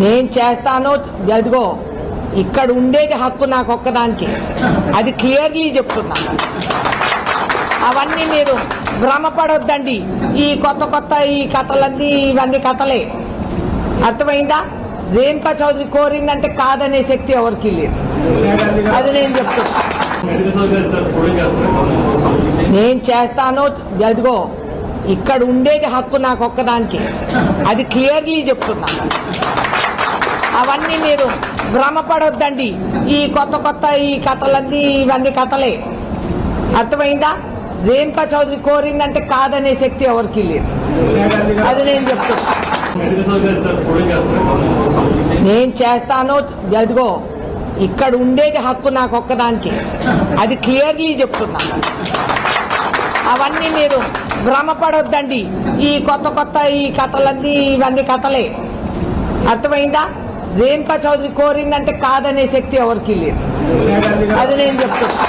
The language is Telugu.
నేను చేస్తానో అదిగో ఇక్కడ ఉండేది హక్కు నాకు ఒక్కదానికి, అది క్లియర్లీ చెప్తున్నా. అవన్నీ మీరు భ్రమపడొద్దండి. ఈ కొత్త కొత్త ఈ కథలన్నీ ఇవన్నీ కథలే. అర్థమైందా? రేణుకా చౌదరి కోరిందంటే కాదనే శక్తి ఎవరికి లేదు. అది నేను చెప్తున్నా. నేను చేస్తానో అదిగో ఇక్కడ ఉండేది హక్కు నాకు ఒక్కదానికి, అది క్లియర్లీ చెప్తున్నా. అవన్నీ మీరు భ్రమపడొద్దండి. ఈ కొత్త కొత్త ఈ కథలన్నీ ఇవన్నీ కథలే. అర్థమైందా? రేణుకా చౌదరి కోరిందంటే కాదనే శక్తి ఎవరికి లేదు. అది నేను చెప్తున్నా. నేను చేస్తానో అదిగో ఇక్కడ ఉండేది హక్కు నాకు ఒక్కదానికి, అది క్లియర్లీ చెప్తున్నా. అవన్నీ మీరు భ్రమపడొద్దండి. ఈ కొత్త కొత్త ఈ కథలన్నీ ఇవన్నీ కథలే. అర్థమైందా? రేణుకా చౌదరి కోరిందంటే కాదనే శక్తి ఎవరికి లేదు. అది నేను చెప్తున్నా.